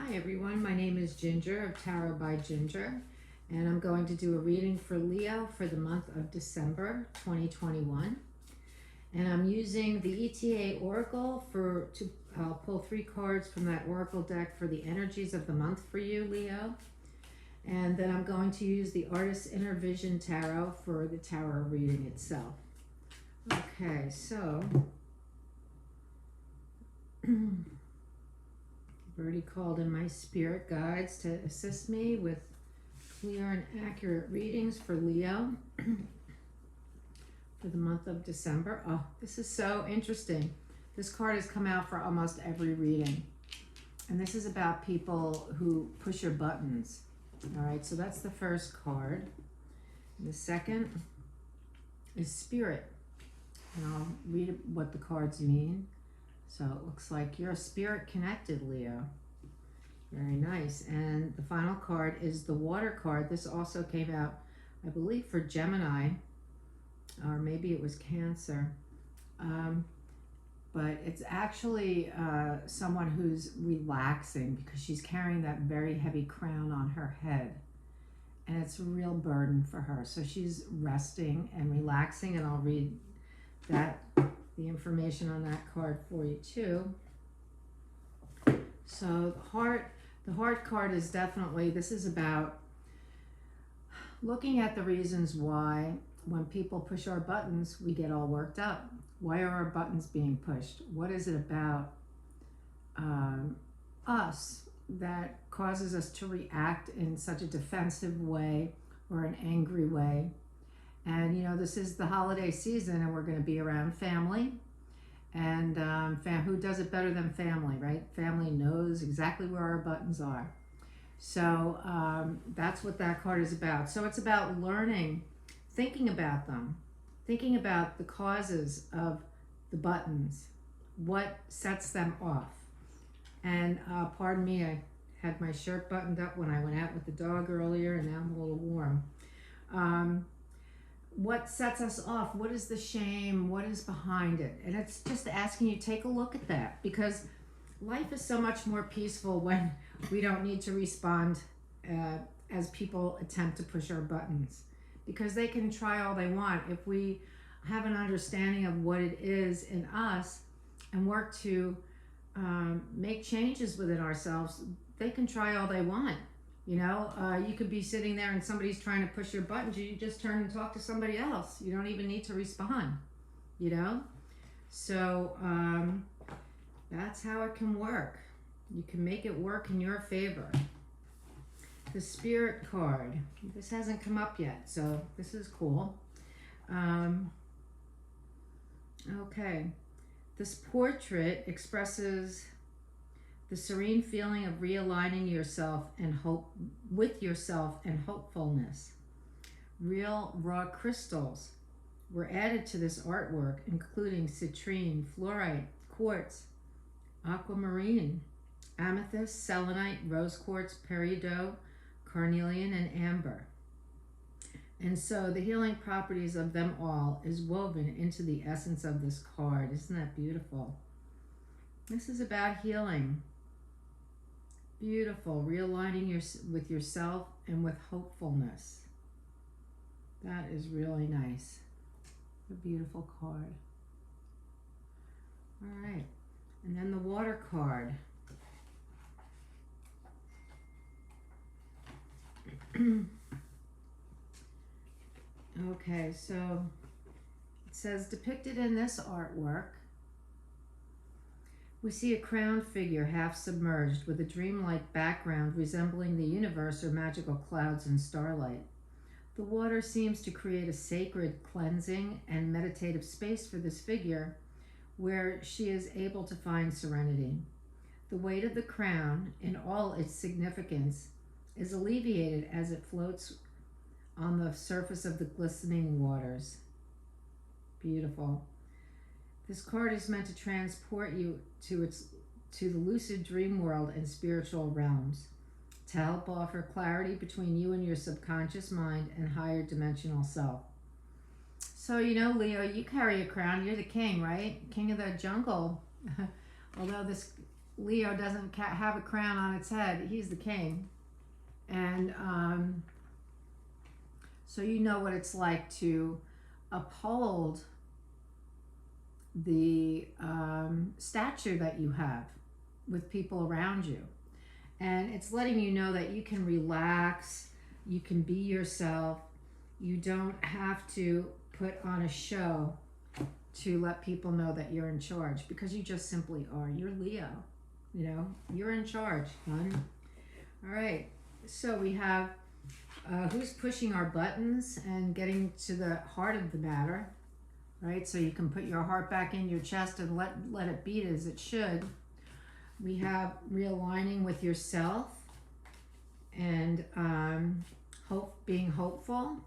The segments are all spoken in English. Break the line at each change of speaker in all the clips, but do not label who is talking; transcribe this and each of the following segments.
Hi everyone, my name is Ginger of Tarot by Ginger, and I'm going to do a reading for Leo for the month of December 2021. And I'm using the ETA Oracle to pull 3 cards from that Oracle deck for the energies of the month for you, Leo. And then I'm going to use the Artist's Inner Vision Tarot for the tarot reading itself. Okay, so I've already called in my spirit guides to assist me with clear and accurate readings for Leo for the month of December. Oh, this is so interesting. This card has come out for almost every reading. And this is about people who push your buttons. All right, so that's the first card. And the second is Spirit. And I'll read what the cards mean. So it looks like you're a spirit connected, Leo. Very nice. And the final card is the Water card. This also came out, I believe, for Gemini, or maybe it was Cancer. But it's actually someone who's relaxing because she's carrying that very heavy crown on her head. And it's a real burden for her. So she's resting and relaxing, and I'll read the information on that card for you too. So the heart card is definitely, this is about looking at the reasons why when people push our buttons, we get all worked up. Why are our buttons being pushed? What is it about us that causes us to react in such a defensive way or an angry way? And you know, this is the holiday season and we're going to be around family. And who does it better than family, right? Family knows exactly where our buttons are. So that's what that card is about. So it's about learning, thinking about them, thinking about the causes of the buttons, what sets them off. And pardon me, I had my shirt buttoned up when I went out with the dog earlier, and now I'm a little warm. What sets us off? What is the shame? What is behind it? And it's just asking you to take a look at that, because life is so much more peaceful when we don't need to respond as people attempt to push our buttons, because they can try all they want. If we have an understanding of what it is in us and work to make changes within ourselves, they can try all they want. You know, you could be sitting there and somebody's trying to push your buttons. You just turn and talk to somebody else. You don't even need to respond, you know? So that's how it can work. You can make it work in your favor. The Spirit card. This hasn't come up yet, so this is cool. Okay. This portrait expresses the serene feeling of realigning yourself and hope with yourself and hopefulness. Real raw crystals were added to this artwork, including citrine, fluorite, quartz, aquamarine, amethyst, selenite, rose quartz, peridot, carnelian, and amber. And so the healing properties of them all is woven into the essence of this card. Isn't that beautiful? This is about healing. Beautiful, realigning with yourself and with hopefulness. That is really nice. A beautiful card. All right, and then the Water card. Okay, so it says, depicted in this artwork, we see a crowned figure half submerged with a dreamlike background resembling the universe or magical clouds and starlight. The water seems to create a sacred, cleansing, and meditative space for this figure where she is able to find serenity. The weight of the crown, in all its significance, is alleviated as it floats on the surface of the glistening waters. Beautiful. This card is meant to transport you to the lucid dream world and spiritual realms, to help offer clarity between you and your subconscious mind and higher dimensional self. So, you know, Leo, you carry a crown. You're the king, right? King of the jungle. Although this Leo doesn't have a crown on its head. He's the king. And so you know what it's like to uphold the stature that you have with people around you. And it's letting you know that you can relax, you can be yourself, you don't have to put on a show to let people know that you're in charge, because you just simply are. You're Leo, you know, you're in charge, hon. All right, so we have who's pushing our buttons and getting to the heart of the matter, right? So you can put your heart back in your chest and let it beat as it should. We have realigning with yourself and being hopeful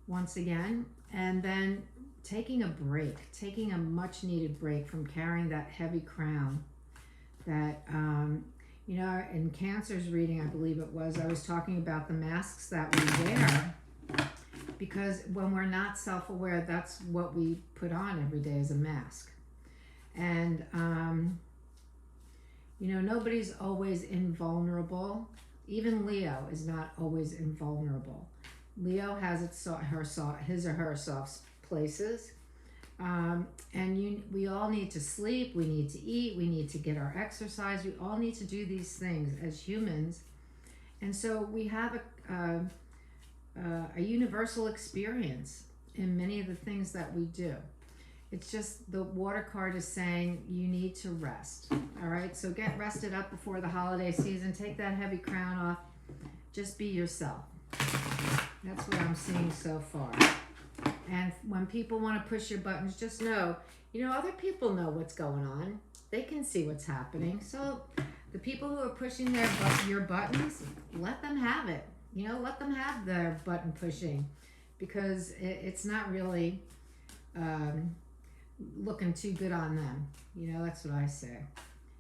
once again, and then taking a break, taking a much needed break from carrying that heavy crown that, you know, in Cancer's reading, I believe it was, I was talking about the masks that we wear, because when we're not self-aware, that's what we put on every day, is a mask. And, you know, nobody's always invulnerable. Even Leo is not always invulnerable. Leo has his or her soft places. And we all need to sleep, we need to eat, we need to get our exercise. We all need to do these things as humans. And so we have a universal experience in many of the things that we do. It's just the water card is saying you need to rest. All right, so get rested up before the holiday season. Take that heavy crown off. Just be yourself. That's what I'm seeing so far. And when people want to push your buttons, just know, you know, other people know what's going on. They can see what's happening. So the people who are pushing your buttons, let them have it. You know, let them have their button pushing, because it's not really looking too good on them. You know, that's what I say.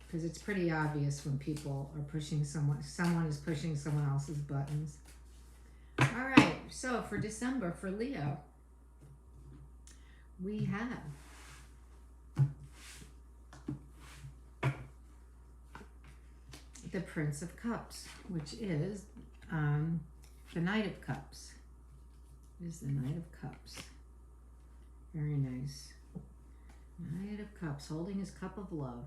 Because it's pretty obvious when people are pushing someone is pushing someone else's buttons. All right, so for December, for Leo, we have the Prince of Cups, which is the Knight of Cups. It is the Knight of Cups. Very nice. Knight of Cups, holding his cup of love.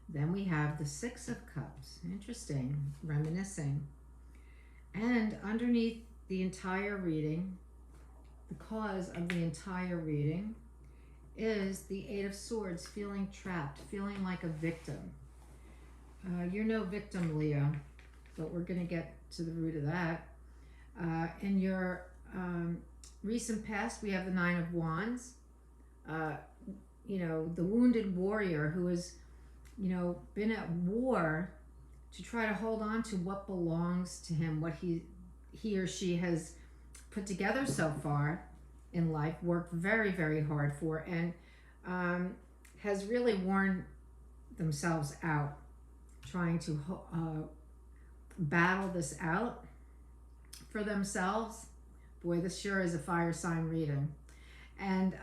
Then we have the Six of Cups. Interesting, reminiscing. And underneath the entire reading, the cause of the entire reading, is the Eight of Swords, feeling trapped, feeling like a victim. You're no victim, Leo, but we're going to get to the root of that. In your recent past, we have the Nine of Wands. You know, the wounded warrior who has, you know, been at war to try to hold on to what belongs to him, what he or she has put together so far in life, worked very, very hard for, and has really worn themselves out trying to battle this out for themselves. Boy, this sure is a fire sign reading. And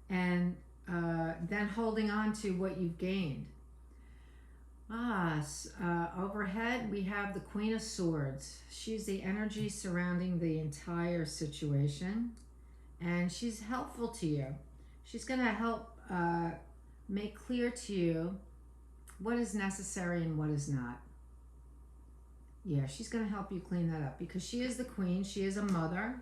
then holding on to what you've gained. Overhead, we have the Queen of Swords. She's the energy surrounding the entire situation, and she's helpful to you. She's going to help make clear to you what is necessary and what is not. Yeah, she's going to help you clean that up, because she is the queen. She is a mother,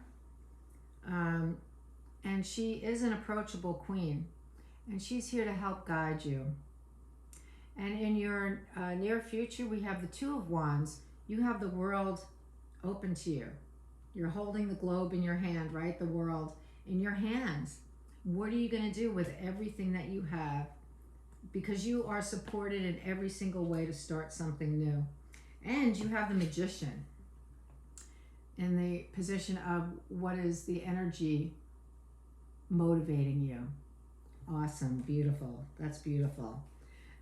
and she is an approachable queen, and she's here to help guide you. And in your near future, we have the Two of Wands. You have the world open to you. You're holding the globe in your hand, right? The world in your hands. What are you going to do with everything that you have? Because you are supported in every single way to start something new. And you have the Magician in the position of what is the energy motivating you. Awesome, beautiful. That's beautiful.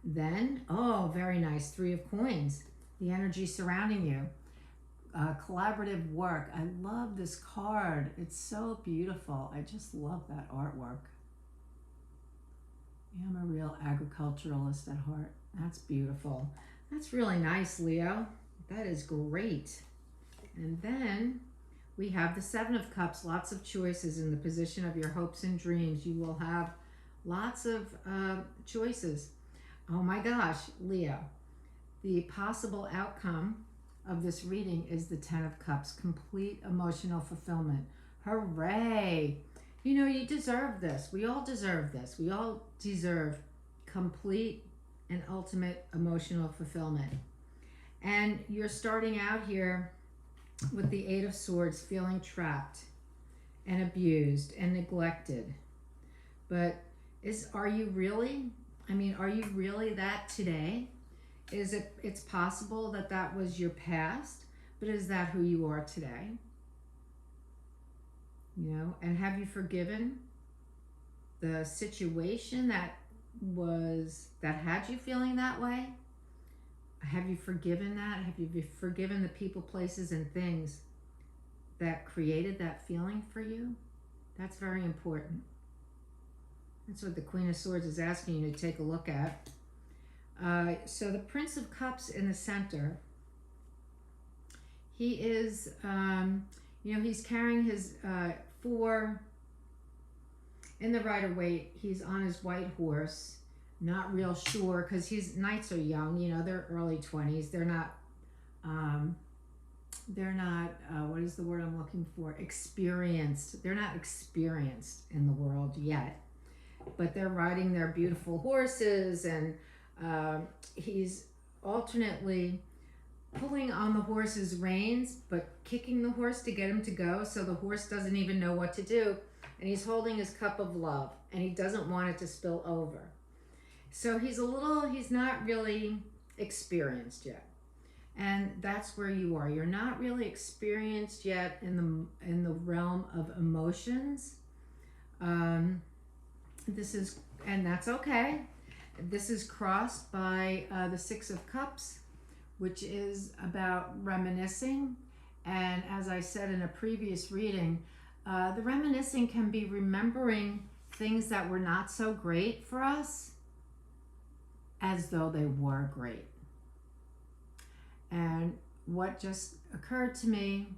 Then, oh, very nice, Three of Coins, the energy surrounding you. Collaborative work. I love this card. It's so beautiful. I just love that artwork. Yeah, I'm a real agriculturalist at heart. That's beautiful. That's really nice, Leo. That is great. And then we have the Seven of Cups, lots of choices in the position of your hopes and dreams. You will have lots of choices. Oh my gosh, Leo. The possible outcome of this reading is the Ten of Cups, complete emotional fulfillment. Hooray! You know, you deserve this. We all deserve this. We all deserve complete and ultimate emotional fulfillment. And you're starting out here with the Eight of Swords, feeling trapped and abused and neglected. But are you really? I mean, are you really that today? It's possible that that was your past, but is that who you are today? You know, and have you forgiven the situation that had you feeling that way? Have you forgiven that? Have you forgiven the people, places, and things that created that feeling for you? That's very important. That's what the Queen of Swords is asking you to take a look at. So the Prince of Cups in the center, he is, he's carrying his four in the Rider-Waite. He's on his white horse. Not real sure, because knights are young, they're early 20s. They're not what is the word I'm looking for? Experienced. They're not experienced in the world yet, but they're riding their beautiful horses, and he's alternately pulling on the horse's reins, but kicking the horse to get him to go, so the horse doesn't even know what to do, and he's holding his cup of love, and he doesn't want it to spill over. So he's not really experienced yet. And that's where you are. You're not really experienced yet in the realm of emotions. And that's okay. This is crossed by the Six of Cups, which is about reminiscing. And as I said in a previous reading, the reminiscing can be remembering things that were not so great for us, as though they were great. And what just occurred to me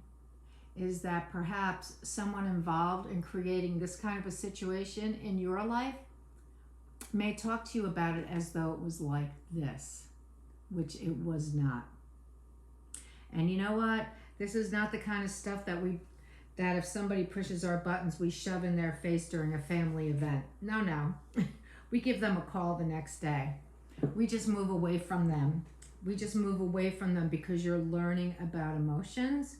is that perhaps someone involved in creating this kind of a situation in your life may talk to you about it as though it was like this, which it was not. And you know what? This is not the kind of stuff that if somebody pushes our buttons, we shove in their face during a family event. No. We give them a call the next day. We just move away from them. Because you're learning about emotions,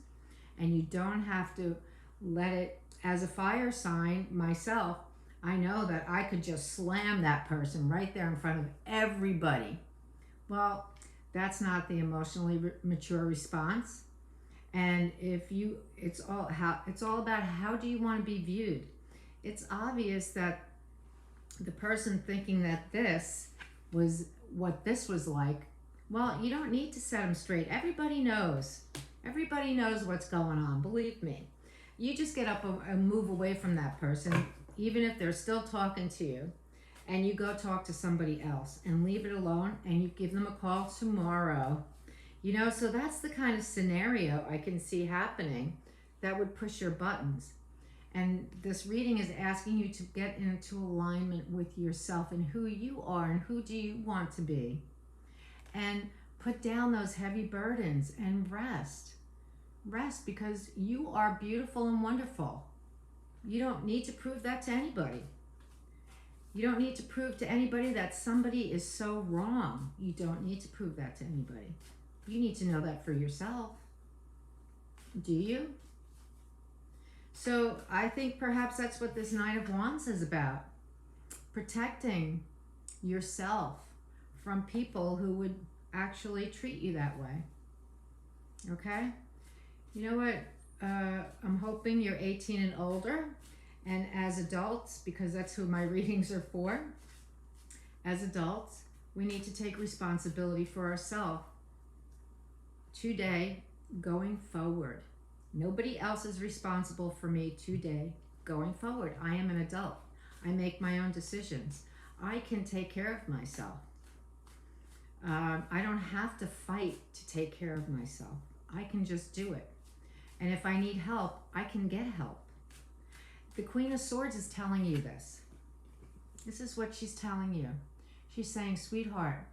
and you don't have to let it, as a fire sign myself, I know that I could just slam that person right there in front of everybody. Well, that's not the emotionally mature response. And it's all about how do you want to be viewed. It's obvious that the person thinking that this was what this was like, well, you don't need to set them straight. Everybody knows what's going on, believe me. You just get up and move away from that person, even if they're still talking to you, and you go talk to somebody else and leave it alone, and you give them a call tomorrow. So that's the kind of scenario I can see happening that would push your buttons. And this reading is asking you to get into alignment with yourself and who you are and who do you want to be. And put down those heavy burdens and rest. Rest, because you are beautiful and wonderful. You don't need to prove that to anybody. You don't need to prove to anybody that somebody is so wrong. You don't need to prove that to anybody. You need to know that for yourself. Do you? So I think perhaps that's what this Knight of Wands is about. Protecting yourself from people who would actually treat you that way. Okay? You know what? I'm hoping you're 18 and older. And as adults, because that's who my readings are for, as adults, we need to take responsibility for ourselves today, going forward. Nobody else is responsible for me today, going forward. I am an adult. I make my own decisions. I can take care of myself. I don't have to fight to take care of myself. I can just do it. And if I need help, I can get help. The Queen of Swords is telling you this. This is what she's telling you. She's saying, sweetheart,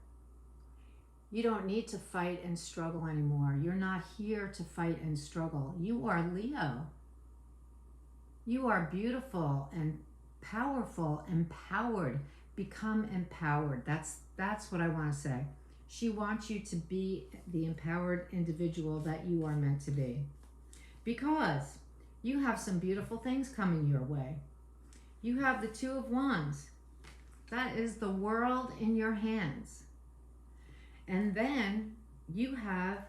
you don't need to fight and struggle anymore. You're not here to fight and struggle. You are Leo. You are beautiful and powerful, empowered. Become empowered. That's what I want to say. She wants you to be the empowered individual that you are meant to be. Because you have some beautiful things coming your way. You have the Two of Wands. That is the world in your hands. And then you have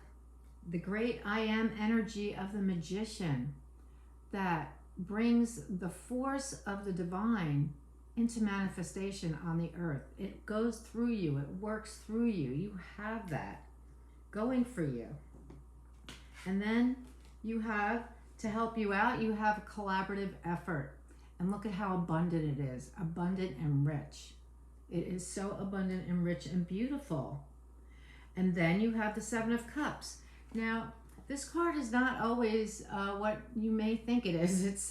the great I Am energy of the Magician that brings the force of the divine into manifestation on the earth. It goes through you. It works through you. You have that going for you. And then you have, to help you out, you have a collaborative effort. And look at how abundant it is. Abundant and rich. It is so abundant and rich and beautiful. And then you have the Seven of Cups. Now, this card is not always what you may think it is. It's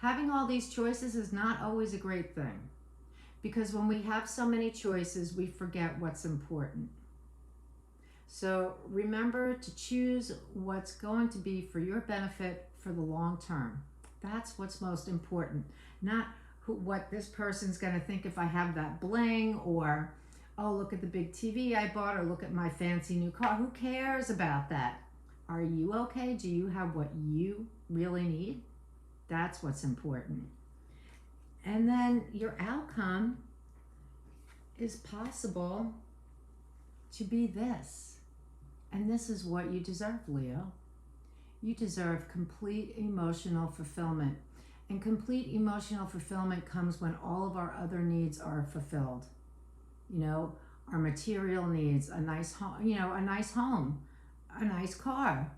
having all these choices is not always a great thing. Because when we have so many choices, we forget what's important. So remember to choose what's going to be for your benefit for the long term. That's what's most important. Not what this person's going to think if I have that bling, or, oh, look at the big TV I bought, or look at my fancy new car. Who cares about that? Are you okay? Do you have what you really need? That's what's important. And then your outcome is possible to be this. And this is what you deserve, Leo. You deserve complete emotional fulfillment. And complete emotional fulfillment comes when all of our other needs are fulfilled. You know, our material needs, a nice home, a nice home, a nice car,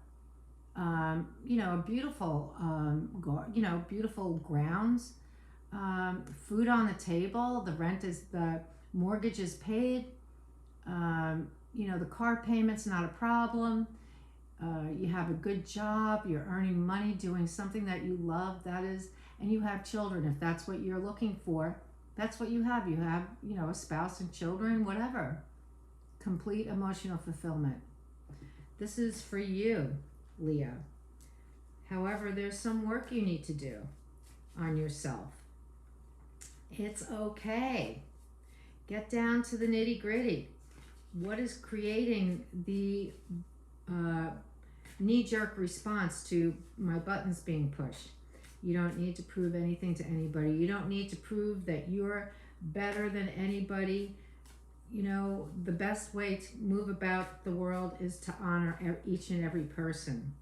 a beautiful, beautiful grounds, food on the table, the mortgage is paid, the car payment's not a problem. You have a good job, you're earning money, doing something that you love, and you have children. If that's what you're looking for, that's what you have. You have, a spouse and children, whatever. Complete emotional fulfillment. This is for you, Leo. However, there's some work you need to do on yourself. It's okay. Get down to the nitty-gritty. What is creating the knee-jerk response to my buttons being pushed? You don't need to prove anything to anybody. You don't need to prove that you're better than anybody. The best way to move about the world is to honor each and every person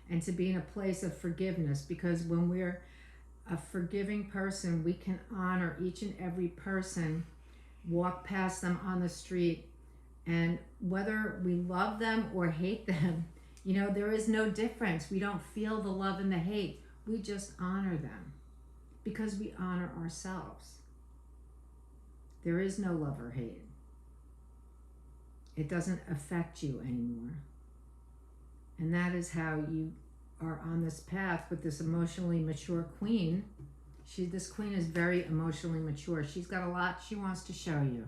and to be in a place of forgiveness, because when we're a forgiving person, we can honor each and every person, walk past them on the street, and whether we love them or hate them, there is no difference. We don't feel the love and the hate. We just honor them because we honor ourselves. There is no love or hate. It doesn't affect you anymore. And that is how you are on this path with this emotionally mature queen. This queen is very emotionally mature. She's got a lot she wants to show you.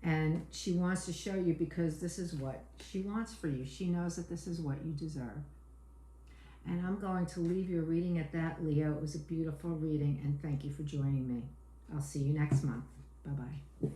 And she wants to show you because this is what she wants for you. She knows that this is what you deserve. And I'm going to leave your reading at that, Leo. It was a beautiful reading, and thank you for joining me. I'll see you next month. Bye-bye.